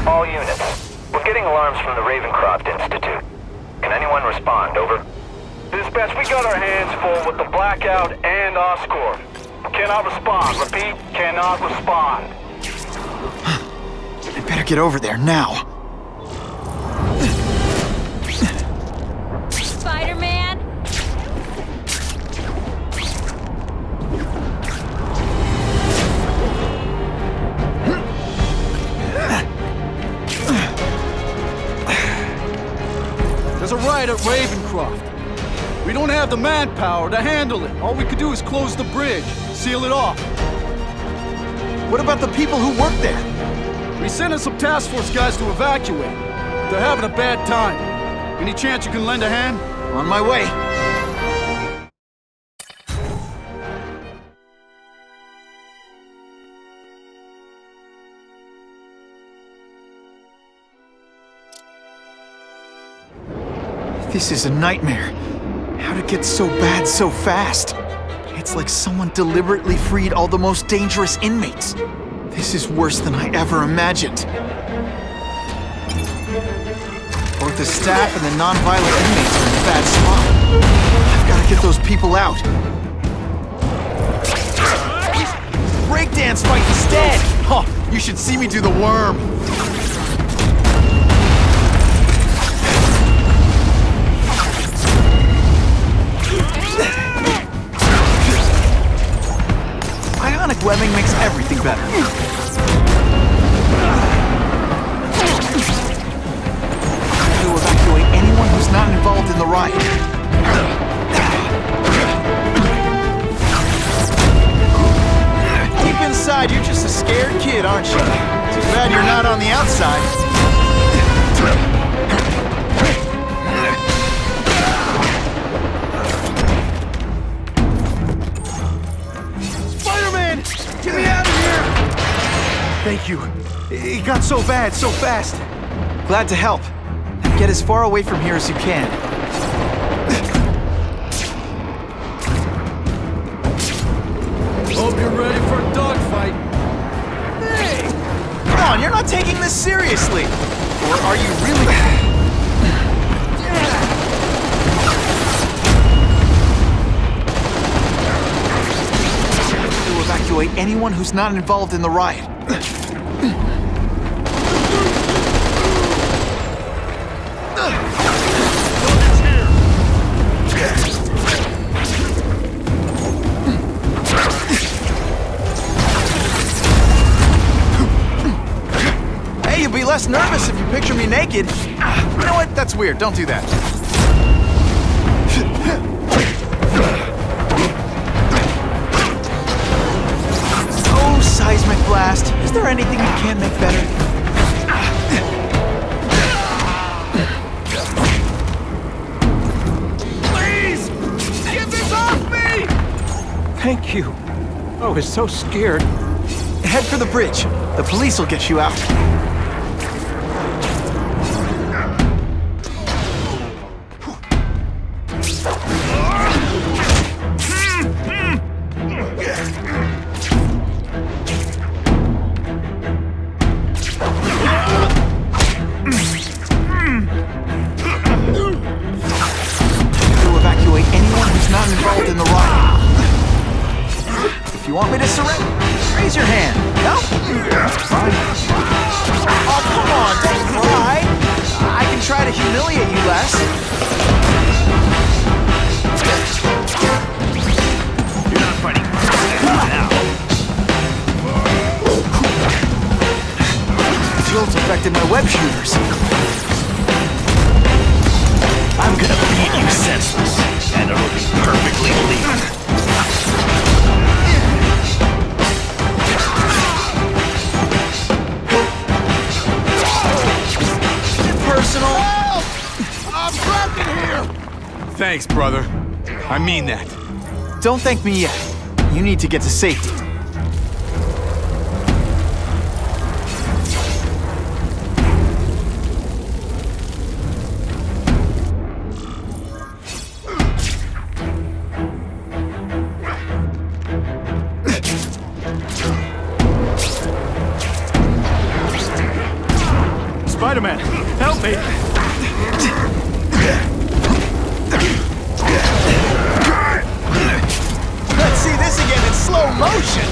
All units. We're getting alarms from the Ravencroft Institute. Can anyone respond? Over. Dispatch, we got our hands full with the blackout and Oscorp. Cannot respond. Repeat, cannot respond. I better get over there now. Spider-Man? There's a riot at Ravencroft. We don't have the manpower to handle it. All we could do is close the bridge, seal it off. What about the people who work there? We sent in some task force guys to evacuate. They're having a bad time. Any chance you can lend a hand? On my way. This is a nightmare. How to get so bad so fast? It's like someone deliberately freed all the most dangerous inmates. This is worse than I ever imagined. Both the staff and the non-violent inmates are in a bad spot. I've got to get those people out. Breakdance fight instead! Oh, you should see me do the worm. Ionic webbing makes everything better. To evacuate anyone who's not involved in the riot. Deep inside, you're just a scared kid, aren't you? Too bad you're not on the outside. Spider-Man! Get me out of here! Thank you. It got so bad, so fast. Glad to help. Get as far away from here as you can. Hope you're ready for a dogfight. Hey! Come on, you're not taking this seriously! Or are you really... To evacuate anyone who's not involved in the riot. Hey, you'll be less nervous if you picture me naked. You know what? That's weird. Don't do that. Oh, seismic blast. Is there anything you can't make better? Please! Get this off me! Thank you. I was so scared. Head for the bridge. The police will get you out. To evacuate anyone who's not involved in the riot. If you want me to surrender, raise your hand. No? Fine. Oh, come on, don't cry. I can try to humiliate you less. You're not fighting now. Jolt's affected my web shooters. I'm gonna beat you senseless, and it'll be perfectly legal. Personal. I'm trapped in here! Thanks, brother. I mean that. Don't thank me yet. You need to get to safety. Spiderman, help me! Let's see this again in slow motion!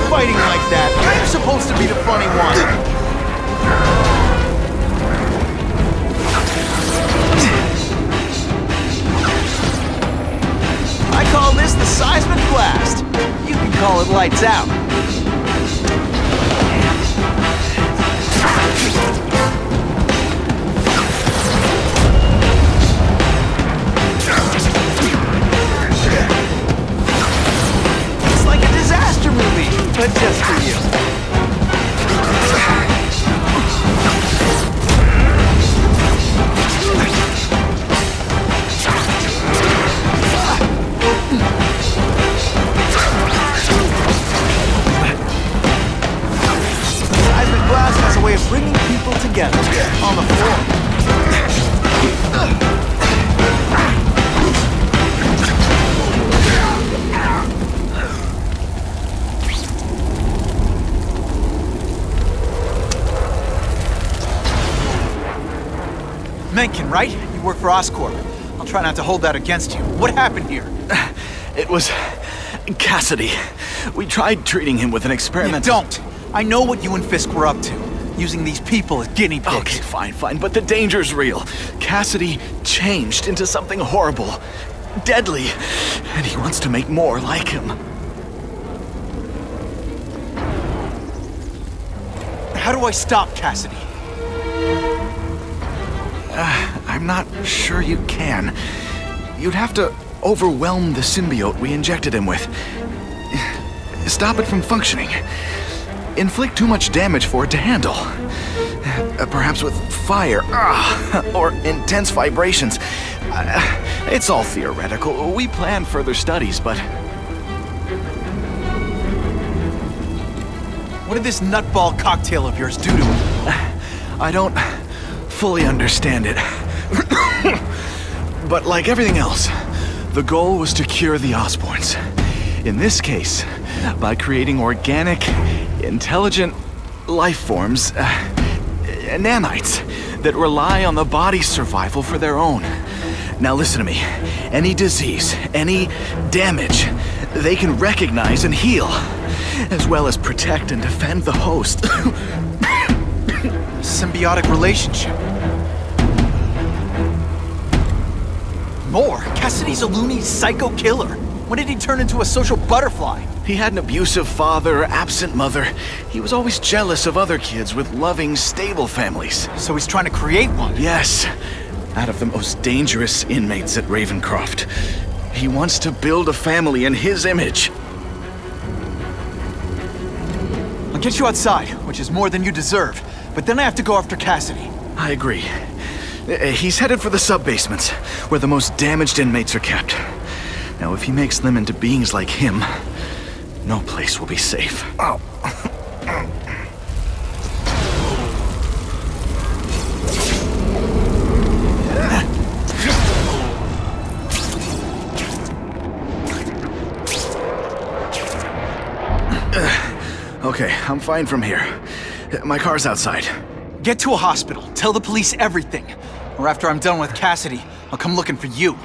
Fighting like that. I'm supposed to be the funny one. I call this the seismic blast. You can call it lights out. It's like a disaster movie. But just for you. Seismic blast has a way of bringing people together on the floor. Mencken, right? You work for Oscorp. I'll try not to hold that against you. What happened here? It was Cassidy. We tried treating him with an experiment. You don't! I know what you and Fisk were up to. Using these people as guinea pigs. Okay, fine, but the danger's real. Cassidy changed into something horrible, deadly, and he wants to make more like him. How do I stop Cassidy? I'm not sure you can. You'd have to overwhelm the symbiote we injected him with. Stop it from functioning. Inflict too much damage for it to handle. Perhaps with fire, or intense vibrations. It's all theoretical. We plan further studies, but... What did this nutball cocktail of yours do to him? I don't fully understand it. But like everything else, the goal was to cure the Osborns. In this case, by creating organic, intelligent life forms, nanites, that rely on the body's survival for their own. Now listen to me. Any disease, any damage, they can recognize and heal, as well as protect and defend the host. Symbiotic relationship. More? Cassidy's a loony psycho killer. When did he turn into a social butterfly? He had an abusive father, absent mother. He was always jealous of other kids with loving, stable families. So he's trying to create one? Yes. Out of the most dangerous inmates at Ravencroft. He wants to build a family in his image. I'll get you outside, which is more than you deserve. But then I have to go after Cassidy. I agree. He's headed for the sub-basements, where the most damaged inmates are kept. Now, if he makes them into beings like him, no place will be safe. Oh. Okay, I'm fine from here. My car's outside. Get to a hospital. Tell the police everything. Or after I'm done with Cassidy, I'll come looking for you.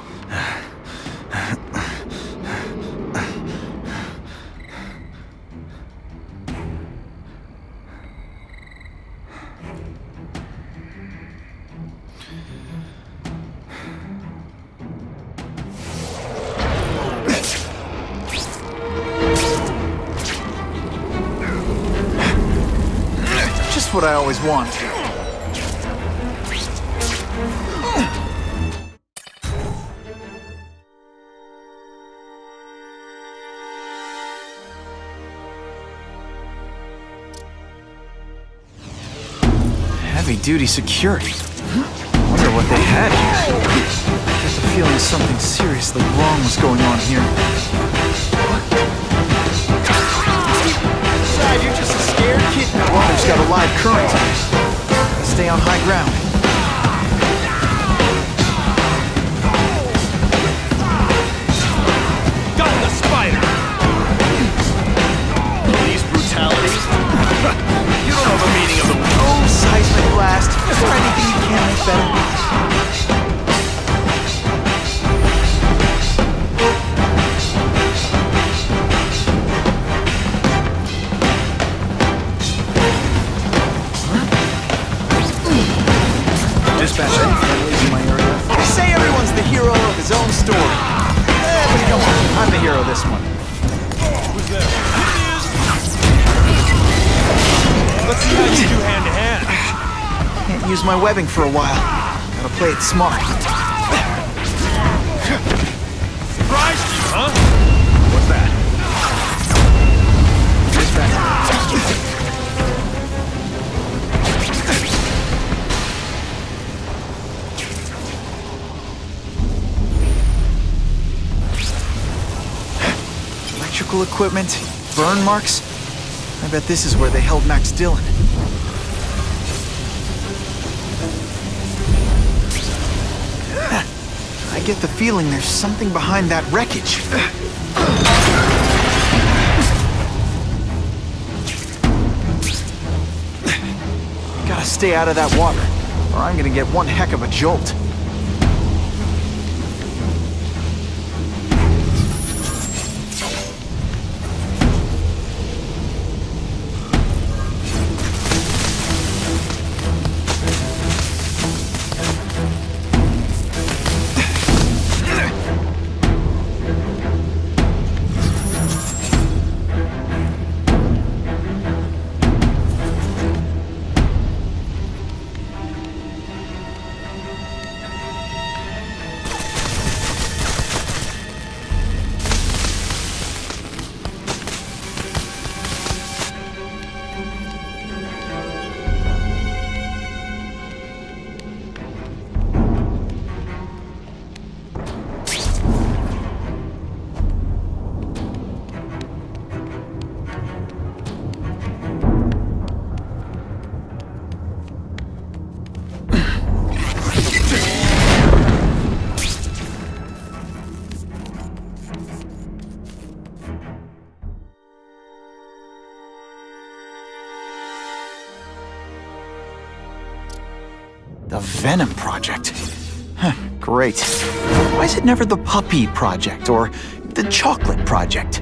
Just what I always wanted. Heavy-duty security. Wonder what they had here. feeling something seriously wrong was going on here. Dad, you're just a scared kid. The water's got a live current. Stay on high ground. Got the spider! These brutalities? You don't know the meaning of the word. Oh, seismic blast. Is there anything you can make better? Dispatch any friendlies in my area. They say everyone's the hero of his own story. But come on, I'm the hero this one. Who's there? Let's see how you do hand-to-hand. Can't use my webbing for a while. Gotta play it smart. Surprised you, huh? What's that? Dispatch. Electrical equipment, burn marks. I bet this is where they held Max Dillon. I get the feeling there's something behind that wreckage. Gotta stay out of that water, or I'm gonna get one heck of a jolt. The Venom Project. Huh, great. Why is it never the Puppy Project or the Chocolate Project?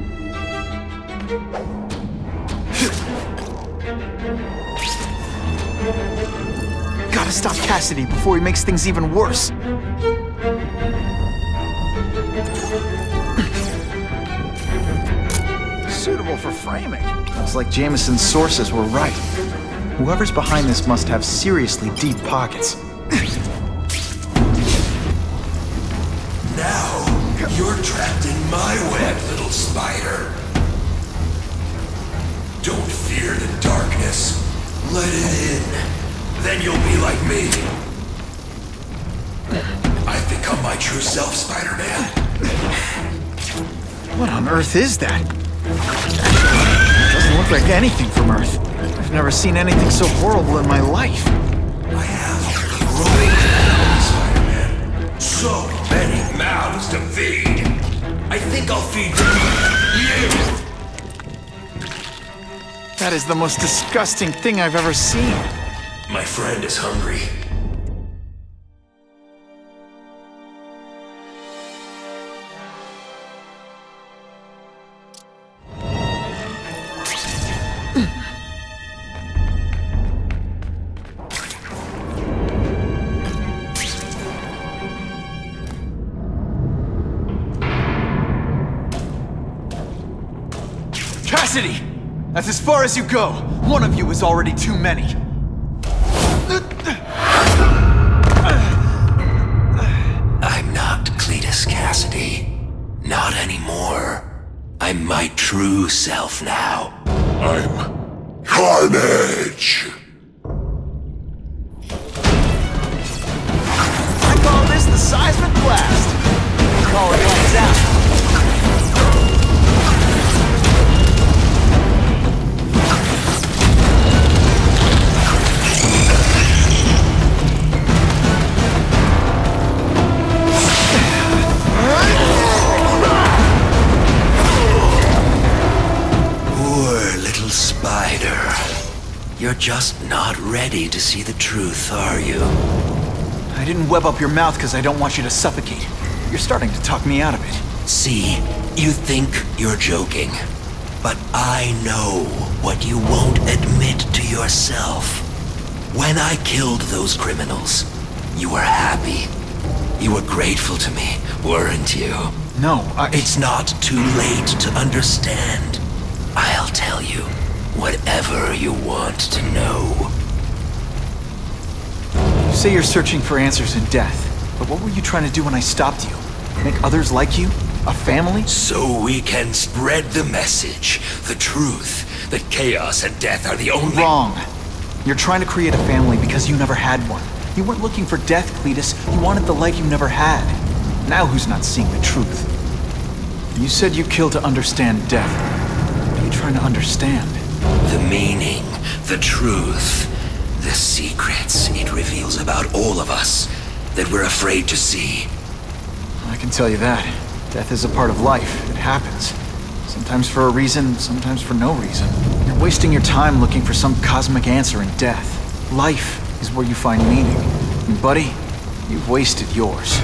Gotta stop Cassidy before he makes things even worse. Suitable for framing. Looks like Jameson's sources were right. Whoever's behind this must have seriously deep pockets. Now, you're trapped in my web, little spider. Don't fear the darkness. Let it in. Then you'll be like me. I've become my true self, Spider-Man. What on earth is that? Doesn't look like anything from Earth. I've never seen anything so horrible in my life. I have growing Spider-Man. So many mouths to feed. I think I'll feed you. That is the most disgusting thing I've ever seen. My friend is hungry. Cassidy! That's as far as you go. One of you is already too many. I'm not Cletus Cassidy. Not anymore. I'm my true self now. I'm Carnage! I call this the seismic blast. just not ready to see the truth, are you? I didn't web up your mouth because I don't want you to suffocate. You're starting to talk me out of it. See, you think you're joking. But I know what you won't admit to yourself. When I killed those criminals, you were happy. You were grateful to me, weren't you? No, It's not too late to understand. I'll tell you whatever you want to know. You say you're searching for answers in death, but what were you trying to do when I stopped you? Make others like you? A family? So we can spread the message, the truth, that chaos and death are the only— Wrong. You're trying to create a family because you never had one. You weren't looking for death, Cletus. You wanted the life you never had. Now who's not seeing the truth? You said you killed to understand death. What are you trying to understand? The meaning, the truth, the secrets it reveals about all of us that we're afraid to see. I can tell you that. Death is a part of life. It happens. Sometimes for a reason, sometimes for no reason. You're wasting your time looking for some cosmic answer in death. Life is where you find meaning. And buddy, you've wasted yours.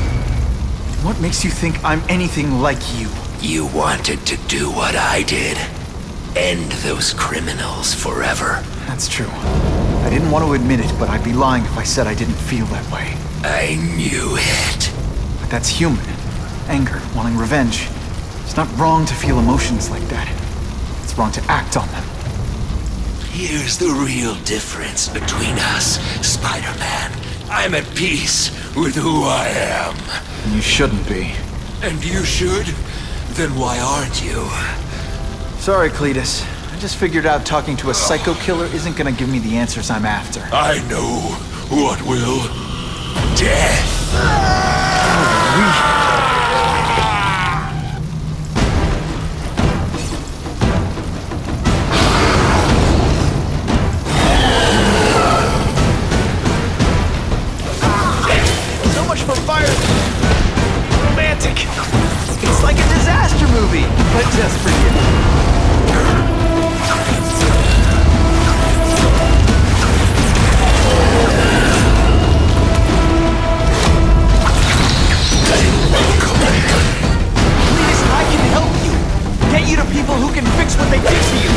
What makes you think I'm anything like you? You wanted to do what I did. End those criminals forever. That's true. I didn't want to admit it, but I'd be lying if I said I didn't feel that way. I knew it. But that's human. Anger, wanting revenge. It's not wrong to feel emotions like that. It's wrong to act on them. Here's the real difference between us, Spider-Man. I'm at peace with who I am. And you shouldn't be. And you should? Then why aren't you? Sorry, Cletus. I just figured out talking to a psycho killer isn't gonna give me the answers I'm after. I know what will. Death. So much for fire! Romantic! It's like a disaster movie, but just for you. Please, I can help you! Get you to people who can fix what they did to you!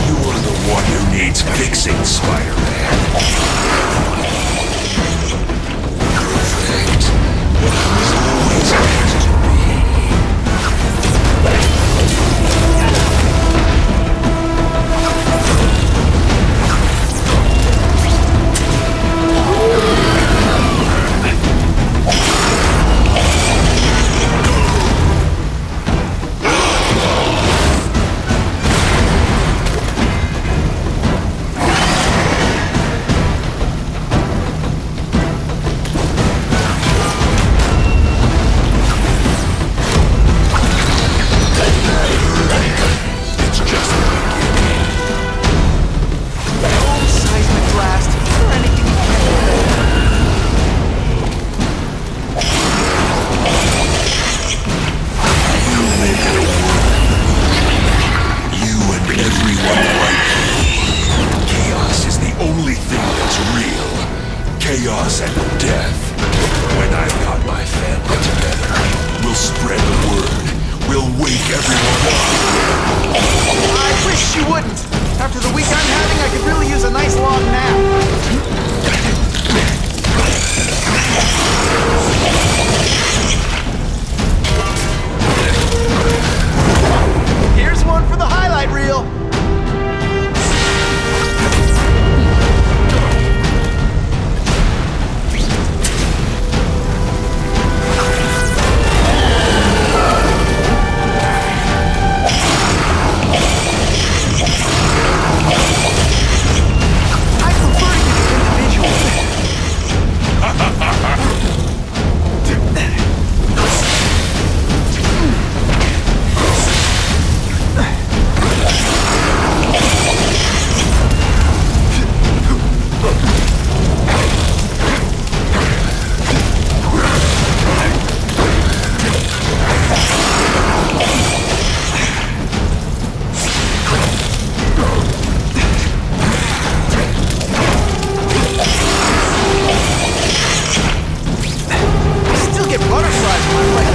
You are the one who needs fixing, Spider-Man. Perfect. What I was always meant to be.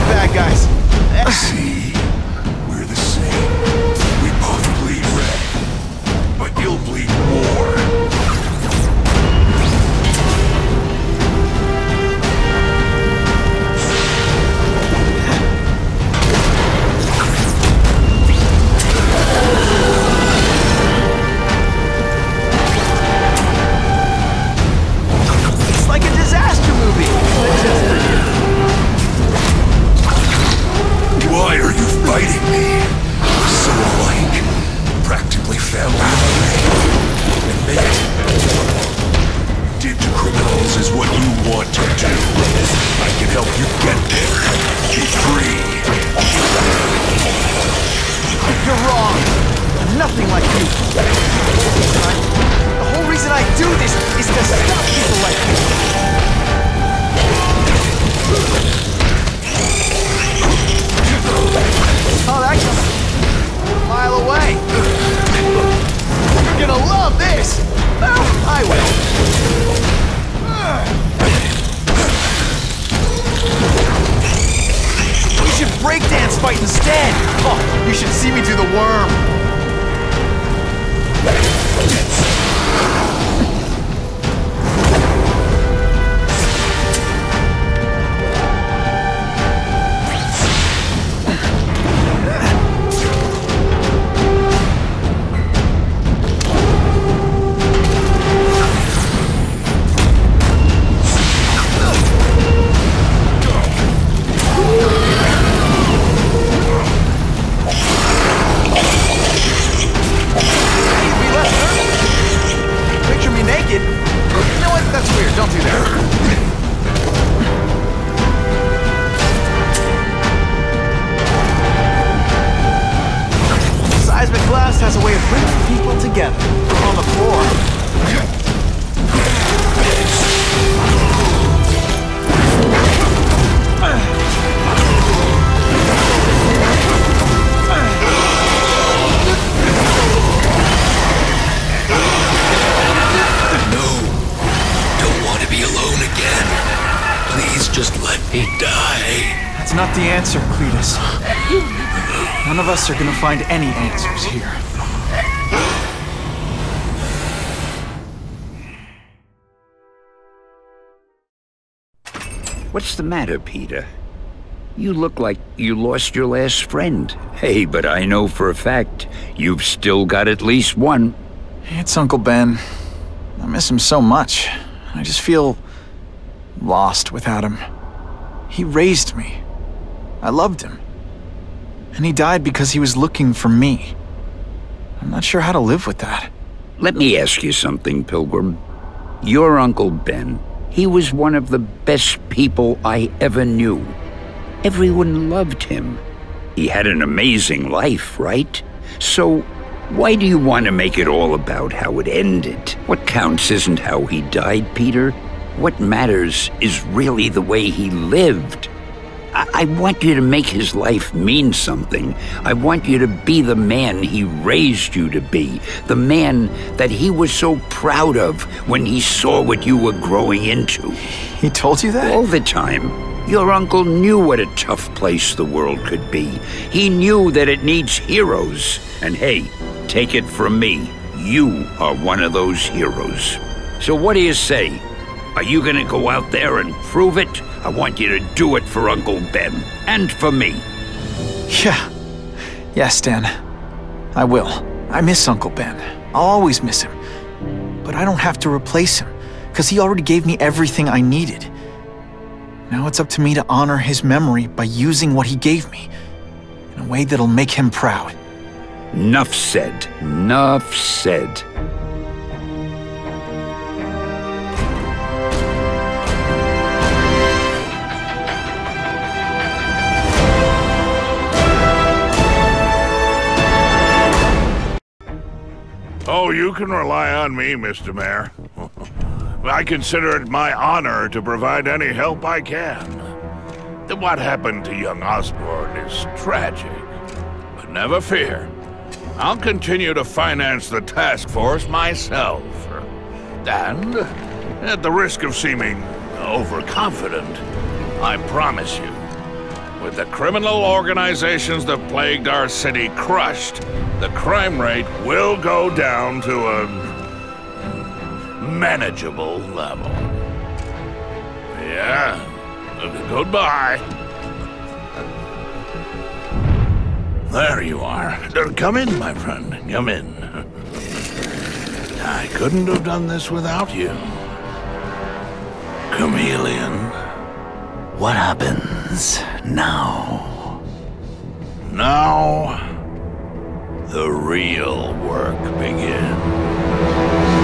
bad guys. See? We're the same. We both bleed red. But you'll bleed more. It's like a disaster movie. Why are you fighting me? So alike. Practically family. Admit it. Did to criminals is what you want to do. I can help you get there. Be free. You're wrong. I'm nothing like you. The whole reason I do this is to stop people like you. Oh, that comes a mile away. You're gonna love this. Well, I will. We should breakdance fight instead. Oh, you should see me do the worm. Has a way of bringing people together on the floor. No. Don't want to be alone again. Please just let me die. That's not the answer, Cletus. None of us are gonna find any answers here. What's the matter, Peter? You look like you lost your last friend. Hey, but I know for a fact you've still got at least one. It's Uncle Ben. I miss him so much. I just feel lost without him. He raised me. I loved him. And he died because he was looking for me. I'm not sure how to live with that. Let me ask you something, Pilgrim. Your Uncle Ben, he was one of the best people I ever knew. Everyone loved him. He had an amazing life, right? So, why do you want to make it all about how it ended? What counts isn't how he died, Peter. What matters is really the way he lived. I want you to make his life mean something. I want you to be the man he raised you to be. The man that he was so proud of when he saw what you were growing into. He told you that? All the time. Your uncle knew what a tough place the world could be. He knew that it needs heroes. And hey, take it from me, you are one of those heroes. So what do you say? Are you gonna go out there and prove it? I want you to do it for Uncle Ben, and for me. Yeah. Yes, Dan. I will. I miss Uncle Ben. I'll always miss him. But I don't have to replace him, because he already gave me everything I needed. Now it's up to me to honor his memory by using what he gave me, in a way that'll make him proud. Nuff said. Nuff said. Oh, you can rely on me, Mr. Mayor. I consider it my honor to provide any help I can. What happened to young Osborn is tragic, but never fear. I'll continue to finance the task force myself. And, at the risk of seeming overconfident, I promise you, With the criminal organizations that plagued our city crushed, the crime rate will go down to a manageable level. Yeah. Goodbye. There you are. Come in, my friend. Come in. I couldn't have done this without you. Chameleon. What happens now? Now, the real work begins.